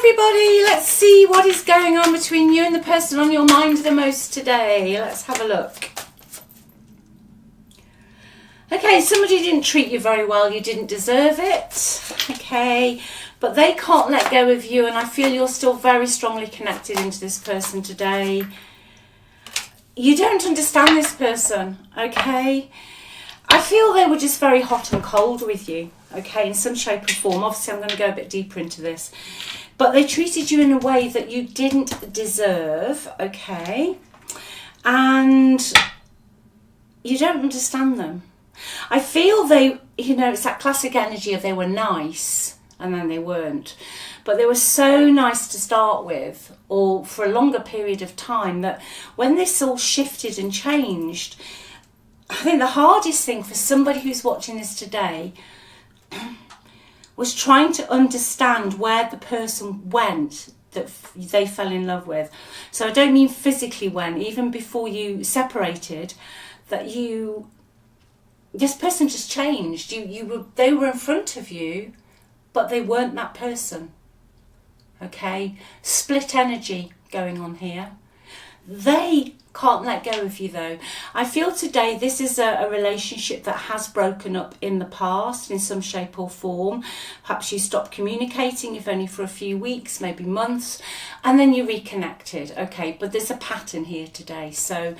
everybody, let's see what is going on between you and the person on your mind the most today. Let's have a look. Okay, somebody didn't treat you very well, you didn't deserve it, okay, but they can't let go of you, and I feel you're still very strongly connected into this person today. You don't understand this person, okay? I feel they were just very hot and cold with you, okay, in some shape or form. Obviously, I'm going to go a bit deeper into this. But they treated you in a way that you didn't deserve, okay? And you don't understand them. I feel they, it's that classic energy of they were nice and then they weren't. But they were so nice to start with, or for a longer period of time, that when this all shifted and changed, I think the hardest thing for somebody who's watching this today was trying to understand where the person went that they fell in love with. So I don't mean physically went, even before you separated, that this person just changed. They were in front of you, but they weren't that person. Okay? Split energy going on here. They can't let go of you though. I feel today this is a relationship that has broken up in the past in some shape or form. Perhaps you stopped communicating, if only for a few weeks, maybe months, and then you reconnected. Okay, but there's a pattern here today. So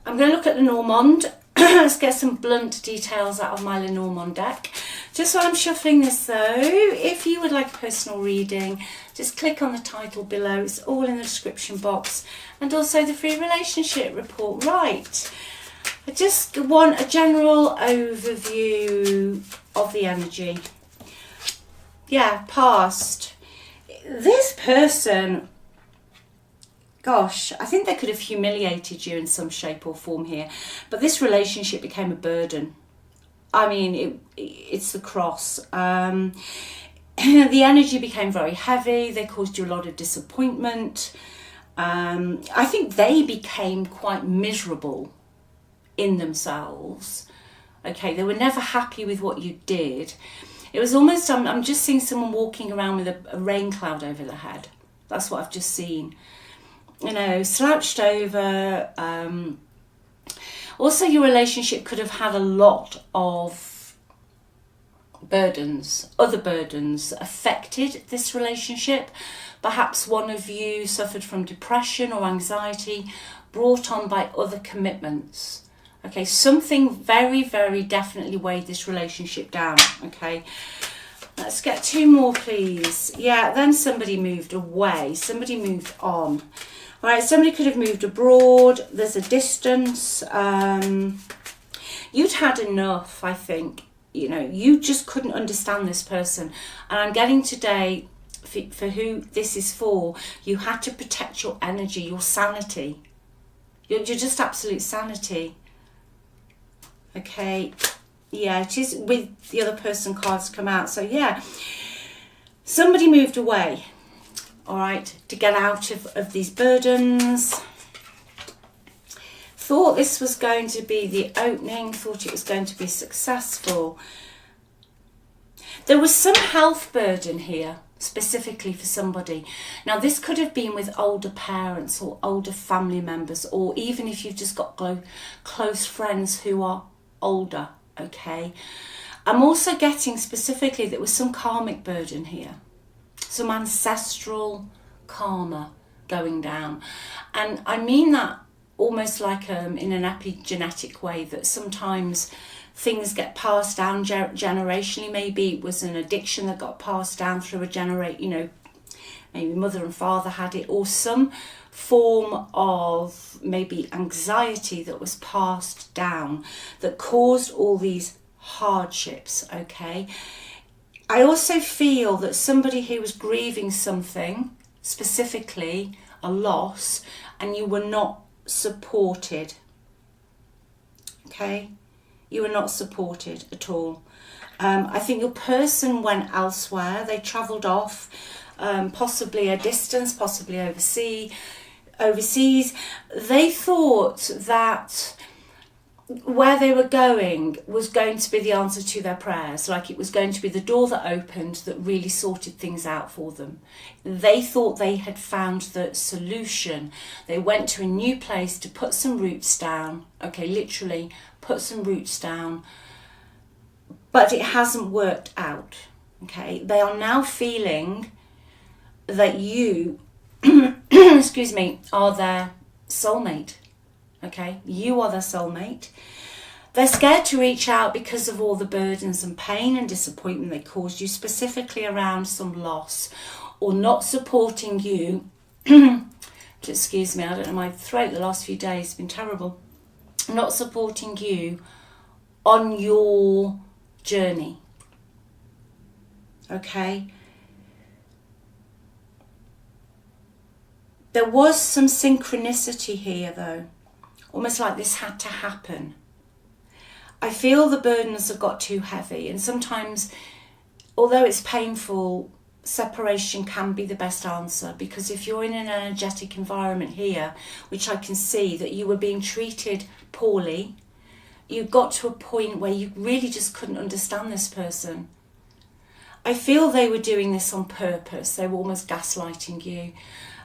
I'm going to look at Lenormand. Let's get some blunt details out of my Lenormand deck. Just while I'm shuffling this though, if you would like a personal reading, just click on the title below. It's all in the description box, and also the free relationship report. Right, I just want a general overview of the energy. Yeah, past. This person, gosh, I think they could have humiliated you in some shape or form here, but this relationship became a burden. I mean, it's the cross. The energy became very heavy. They caused you a lot of disappointment. I think they became quite miserable in themselves. Okay, they were never happy with what you did. It was almost, I'm just seeing someone walking around with a rain cloud over their head. That's what I've just seen. Slouched over. Also, your relationship could have had a lot of burdens, other burdens affected this relationship. Perhaps one of you suffered from depression or anxiety brought on by other commitments. Okay, something very, very definitely weighed this relationship down. Okay, let's get two more, please. Yeah, then somebody moved away, somebody moved on. All right, somebody could have moved abroad. There's a distance. You'd had enough, I think. You just couldn't understand this person. And I'm getting today, for who this is for, you had to protect your energy, your sanity. You're just absolute sanity. Okay. Yeah, it is with the other person cards come out. So, yeah, somebody moved away. All right, to get out of these burdens. Thought this was going to be the opening, thought it was going to be successful. There was some health burden here, specifically for somebody. Now, this could have been with older parents or older family members, or even if you've just got close friends who are older, okay? I'm also getting specifically there was some karmic burden here. Some ancestral karma going down. And I mean that almost like in an epigenetic way, that sometimes things get passed down generationally. Maybe it was an addiction that got passed down through a generation, maybe mother and father had it, or some form of maybe anxiety that was passed down that caused all these hardships, okay? I also feel that somebody who was grieving something, specifically a loss, and you were not supported. Okay? You were not supported at all. I think your person went elsewhere. They travelled off, possibly a distance, possibly overseas. They thought that where they were going was going to be the answer to their prayers. Like it was going to be the door that opened that really sorted things out for them. They thought they had found the solution. They went to a new place to put some roots down. Okay, literally put some roots down. But it hasn't worked out. Okay, they are now feeling that you, excuse me, are their soulmate. Okay, you are their soulmate. They're scared to reach out because of all the burdens and pain and disappointment they caused you, specifically around some loss or not supporting you. Excuse me, I don't know, my throat the last few days has been terrible. Not supporting you on your journey. Okay. There was some synchronicity here though. Almost like this had to happen. I feel the burdens have got too heavy, and sometimes, although it's painful, separation can be the best answer, because if you're in an energetic environment here, which I can see that you were being treated poorly, you got to a point where you really just couldn't understand this person. I feel they were doing this on purpose. They were almost gaslighting you.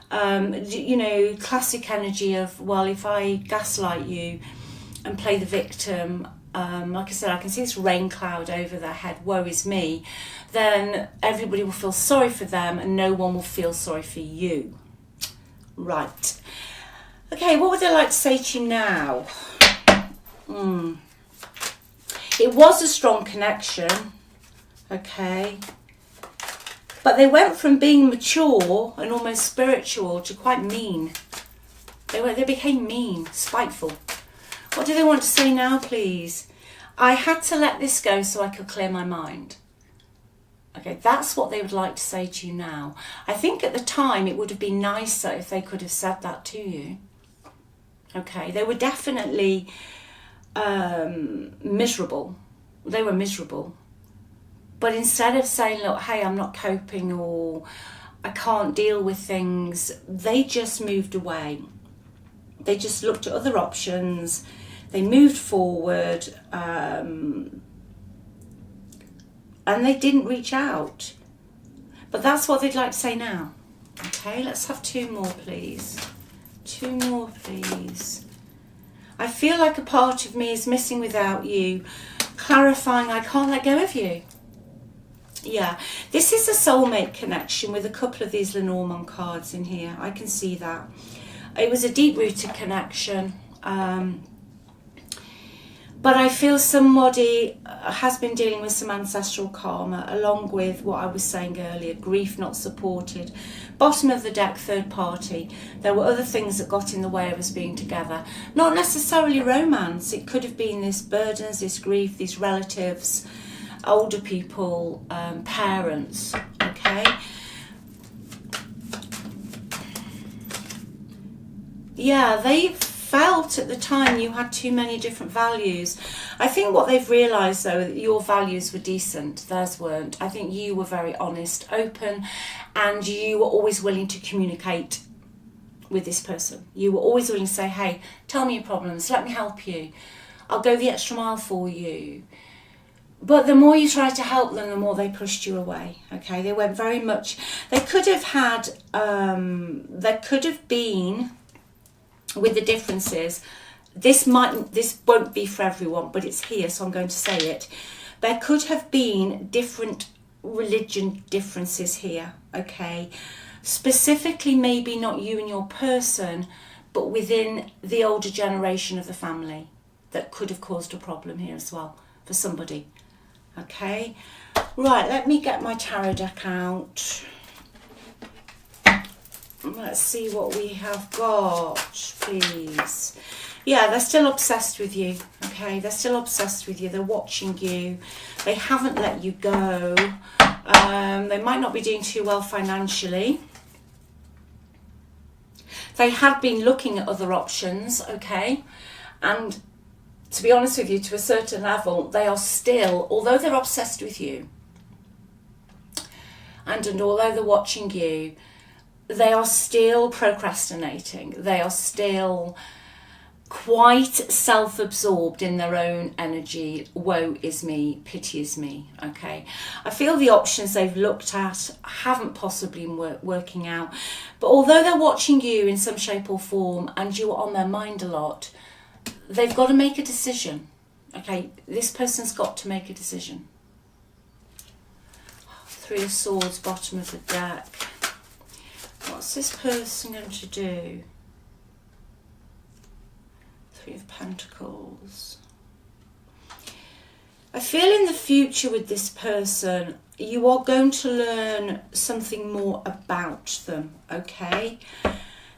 You know, classic energy of, well, if I gaslight you and play the victim, like I said, I can see this rain cloud over their head, woe is me, then everybody will feel sorry for them and no one will feel sorry for you. Right. Okay, what would they like to say to you now? It was a strong connection. Okay. But they went from being mature and almost spiritual to quite mean. They became mean, spiteful. What do they want to say now, please? I had to let this go so I could clear my mind. Okay, that's what they would like to say to you now. I think at the time it would have been nicer if they could have said that to you. Okay, they were definitely miserable. They were miserable. But instead of saying, look, hey, I'm not coping or I can't deal with things, they just moved away. They just looked at other options. They moved forward and they didn't reach out. But that's what they'd like to say now. Okay, let's have two more, please. Two more, please. I feel like a part of me is missing without you. Clarifying, I can't let go of you. Yeah, this is a soulmate connection with a couple of these Lenormand cards in here. I can see that. It was a deep-rooted connection. But I feel somebody has been dealing with some ancestral karma, along with what I was saying earlier, grief not supported. Bottom of the deck, third party. There were other things that got in the way of us being together. Not necessarily romance. It could have been this burdens, this grief, these relatives, older people, parents, okay? Yeah, they felt at the time you had too many different values. I think what they've realised though, that your values were decent, theirs weren't. I think you were very honest, open, and you were always willing to communicate with this person. You were always willing to say, hey, tell me your problems, let me help you. I'll go the extra mile for you. But the more you tried to help them, the more they pushed you away. Okay, they went very much. They could have had. There could have been, with the differences. This won't be for everyone, but it's here, so I'm going to say it. There could have been different religion differences here. Okay, specifically maybe not you and your person, but within the older generation of the family, that could have caused a problem here as well for somebody. Okay, right, let me get my tarot deck out. Let's see what we have got, please. Yeah, they're still obsessed with you, okay? They're still obsessed with you. They're watching you. They haven't let you go. They might not be doing too well financially. They have been looking at other options, okay? And to be honest with you, to a certain level, they are still, although they're obsessed with you, and although they're watching you, they are still procrastinating. They are still quite self-absorbed in their own energy. Woe is me, pity is me. Okay, I feel the options they've looked at haven't possibly been working out, but although they're watching you in some shape or form and you are on their mind a lot, they've got to make a decision. Okay, this person's got to make a decision. Three of Swords, bottom of the deck. What's this person going to do? Three of Pentacles. I feel in the future with this person, you are going to learn something more about them, okay?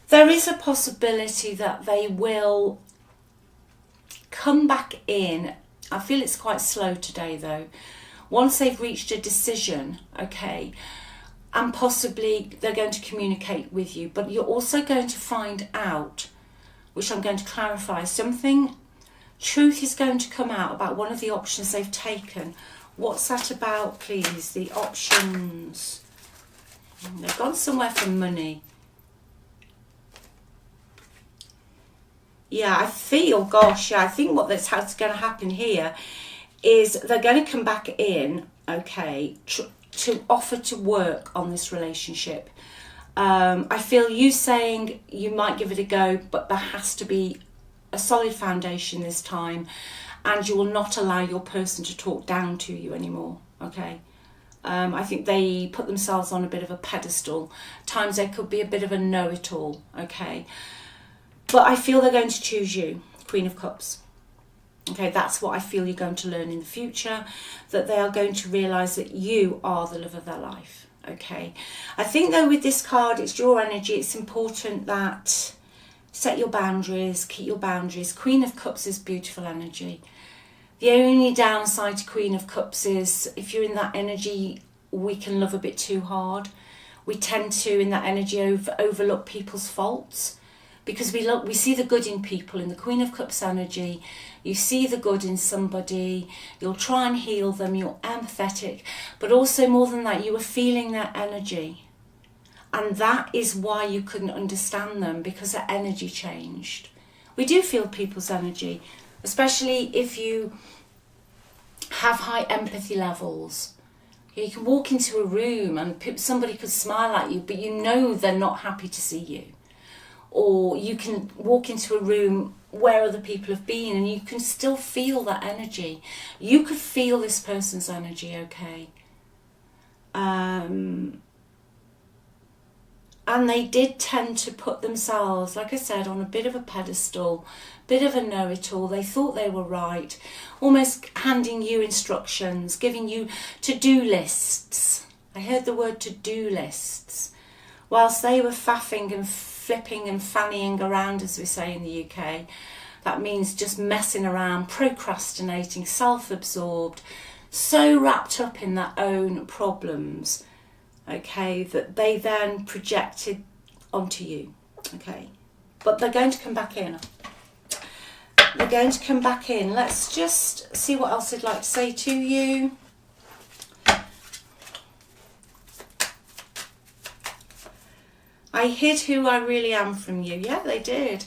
There is a possibility that they will come back in. I feel it's quite slow today though. Once they've reached a decision, okay, and possibly they're going to communicate with you, but you're also going to find out, which I'm going to clarify, something, truth is going to come out about one of the options they've taken. What's that about, please? The options. They've gone somewhere for money. Yeah, I feel, gosh, yeah, I think what's going to happen here is they're going to come back in, okay, to offer to work on this relationship. I feel you saying you might give it a go, but there has to be a solid foundation this time, and you will not allow your person to talk down to you anymore, okay? I think they put themselves on a bit of a pedestal. At times they could be a bit of a know-it-all, okay? But I feel they're going to choose you, Queen of Cups. Okay, that's what I feel you're going to learn in the future, that they are going to realise that you are the love of their life, okay? I think though with this card, it's your energy, it's important that set your boundaries, keep your boundaries. Queen of Cups is beautiful energy. The only downside to Queen of Cups is if you're in that energy, we can love a bit too hard. We tend to, in that energy, overlook people's faults. Because we see the good in people. In the Queen of Cups energy, you see the good in somebody, you'll try and heal them, you're empathetic, but also more than that, you were feeling their energy. And that is why you couldn't understand them, because their energy changed. We do feel people's energy, especially if you have high empathy levels. You can walk into a room and somebody could smile at you, but you know they're not happy to see you. Or you can walk into a room where other people have been and you can still feel that energy. You could feel this person's energy, okay? And they did tend to put themselves, like I said, on a bit of a pedestal, bit of a know-it-all. They thought they were right, almost handing you instructions, giving you to-do lists. I heard the word to-do lists. Whilst they were faffing and flipping and fannying around, as we say in the UK. That means just messing around, procrastinating, self-absorbed, so wrapped up in their own problems, okay, that they then projected onto you, okay. But they're going to come back in. They're going to come back in. Let's just see what else they'd like to say to you. I hid who I really am from you. Yeah, they did.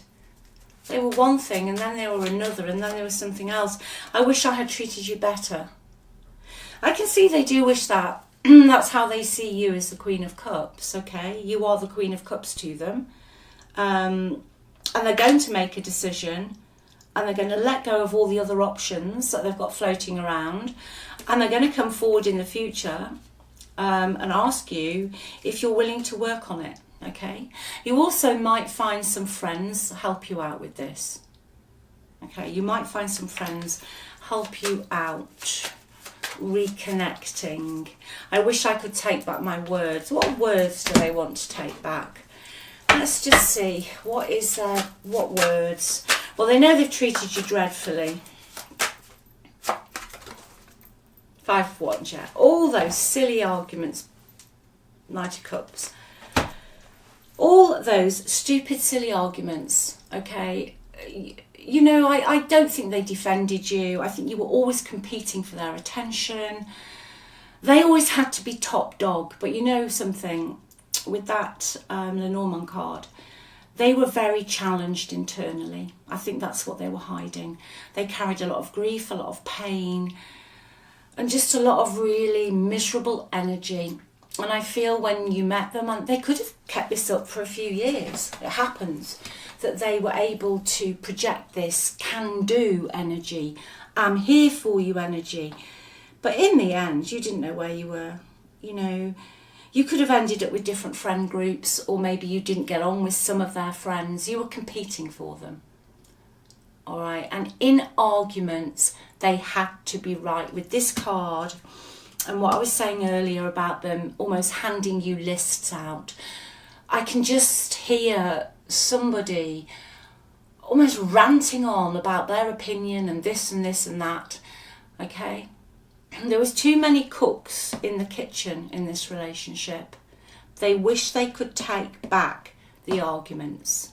They were one thing and then they were another and then there was something else. I wish I had treated you better. I can see they do wish that. That's how they see you, as the Queen of Cups, okay? You are the Queen of Cups to them. And they're going to make a decision and they're going to let go of all the other options that they've got floating around. And they're going to come forward in the future and ask you if you're willing to work on it. Okay, you also might find some friends help you out with this. Okay, you might find some friends help you out. Reconnecting. I wish I could take back my words. What words do they want to take back? Let's just see. What words? Well, they know they've treated you dreadfully. Five of Wands, yeah. All those silly arguments. Knight of Cups. All those stupid, silly arguments, okay? You know, I don't think they defended you. I think you were always competing for their attention. They always had to be top dog. But you know something, with that Lenormand card, They were very challenged internally. I think that's what they were hiding. They carried a lot of grief, a lot of pain, and just a lot of really miserable energy. And I feel when you met them, and they could have kept this up for a few years. It happens that they were able to project this can-do energy, I'm here for you energy. But in the end, you didn't know where you were. You know, you could have ended up with different friend groups, or maybe you didn't get on with some of their friends. You were competing for them. All right. And in arguments, they had to be right. With this card, and what I was saying earlier about them almost handing you lists out, I can just hear somebody almost ranting on about their opinion and this and this and that. Okay. There was too many cooks in the kitchen in this relationship. They wish they could take back the arguments,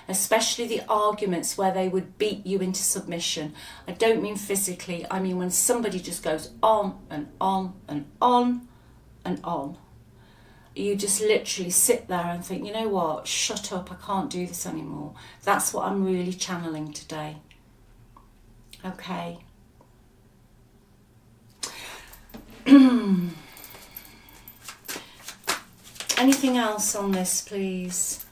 especially the arguments where they would beat you into submission. I don't mean physically, I mean when somebody just goes on and on and on and on. You just literally sit there and think, you know what, shut up, I can't do this anymore. That's what I'm really channeling today. Okay. Anything else on this, please?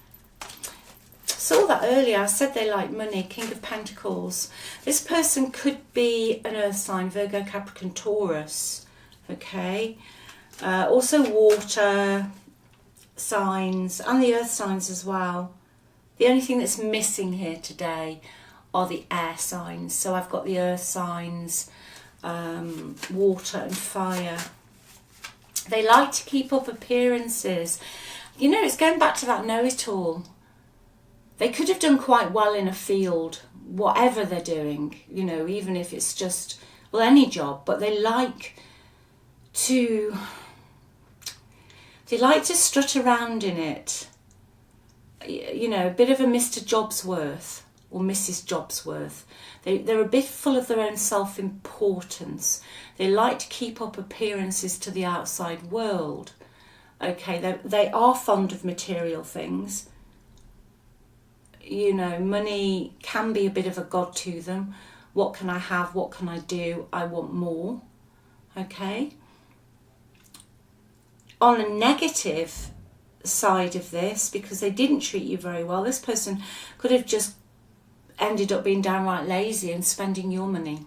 Saw that earlier. I said they like money. King of Pentacles. This person could be an earth sign, Virgo, Capricorn, Taurus. Okay. Also water signs and the earth signs as well. The only thing that's missing here today are the air signs. So I've got the earth signs, water and fire. They like to keep up appearances. You know, it's going back to that know-it-all. They could have done quite well in a field, whatever they're doing, you know, even if it's just, well, any job, but they like to strut around in it. You know, a bit of a Mr. Jobsworth or Mrs. Jobsworth. They're a bit full of their own self-importance. They like to keep up appearances to the outside world. Okay, they are fond of material things. You know, money can be a bit of a god to them. What can I have? What can I do? I want more. Okay. On a negative side of this, because they didn't treat you very well, this person could have just ended up being downright lazy and spending your money,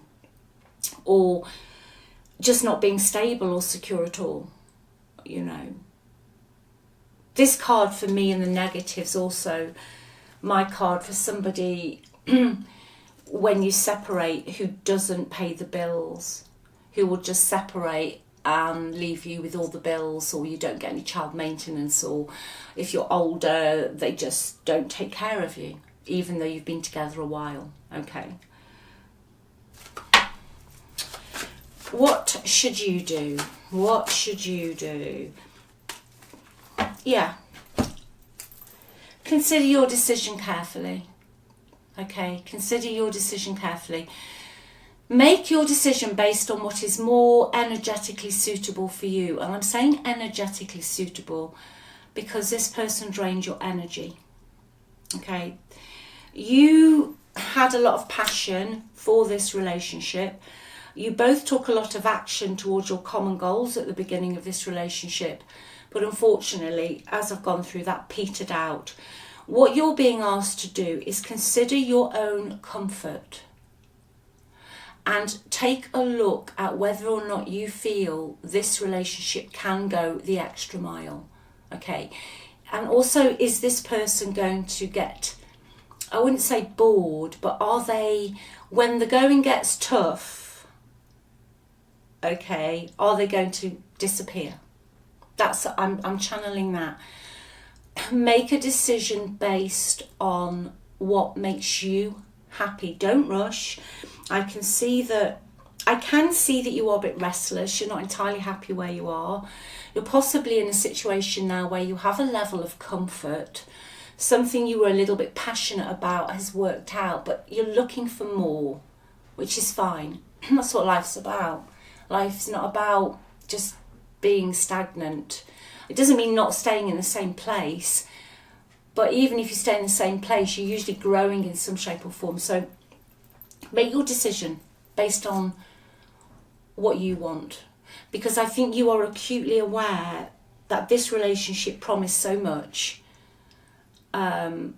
or just not being stable or secure at all. You know, this card for me in the negatives also my card for somebody when you separate who doesn't pay the bills, who will just separate and leave you with all the bills, or you don't get any child maintenance, or if you're older they just don't take care of you even though you've been together a while. Okay, what should you do? What should you do? Yeah, consider your decision carefully. Okay, consider your decision carefully. Make your decision based on what is more energetically suitable for you. And I'm saying energetically suitable because this person drained your energy. Okay, you had a lot of passion for this relationship. You both took a lot of action towards your common goals at the beginning of this relationship. But unfortunately, as I've gone through, that petered out. What you're being asked to do is consider your own comfort and take a look at whether or not you feel this relationship can go the extra mile. Okay, and also, is this person going to get, I wouldn't say bored, but are they, when the going gets tough, okay, are they going to disappear? That's, I'm channeling that. Make a decision based on what makes you happy. Don't rush. I can see that you are a bit restless. You're not entirely happy where you are. You're possibly in a situation now where you have a level of comfort. Something you were a little bit passionate about has worked out, but you're looking for more, which is fine. That's what life's about. Life's not about just being stagnant. It doesn't mean not staying in the same place, But even if you stay in the same place, you're usually growing in some shape or form. So make your decision based on what you want. Because I think you are acutely aware that this relationship promised so much. But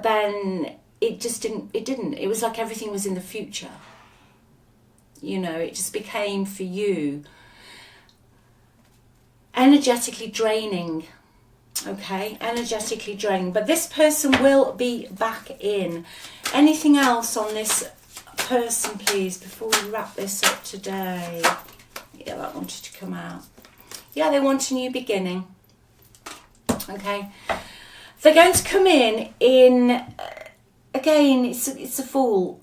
then it just didn't. It was like everything was in the future. You know, it just became for you energetically draining. Okay, energetically draining. But this person will be back in. Anything else on this person, please, before we wrap this up today? Yeah, that wanted to come out. Yeah, they want a new beginning. Okay, they're going to come in again, it's a Fool.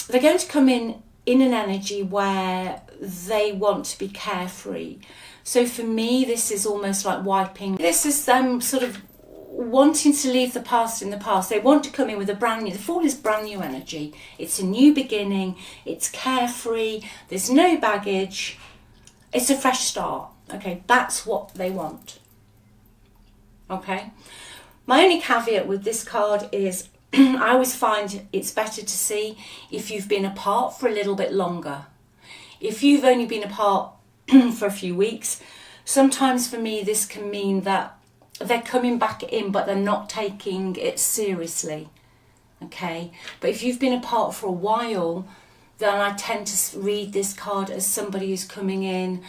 They're going to come in an energy where they want to be carefree. So for me, this is almost like wiping. This is them sort of wanting to leave the past in the past. They want to come in with a brand new, the Fool is brand new energy. It's a new beginning. It's carefree. There's no baggage. It's a fresh start. Okay, that's what they want. Okay. My only caveat with this card is I always find it's better to see if you've been apart for a little bit longer. If you've only been apart for a few weeks, sometimes for me this can mean that they're coming back in but they're not taking it seriously. Okay, but if you've been apart for a while, then I tend to read this card as somebody who's coming in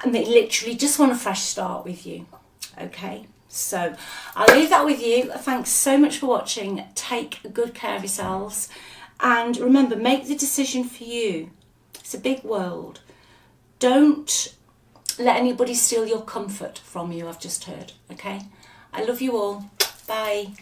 and they literally just want a fresh start with you. Okay, so I'll leave that with you. Thanks so much for watching. Take good care of yourselves, and remember, make the decision for you. It's a big world. Don't let anybody steal your comfort from you, I've just heard. Okay, I love you all. Bye.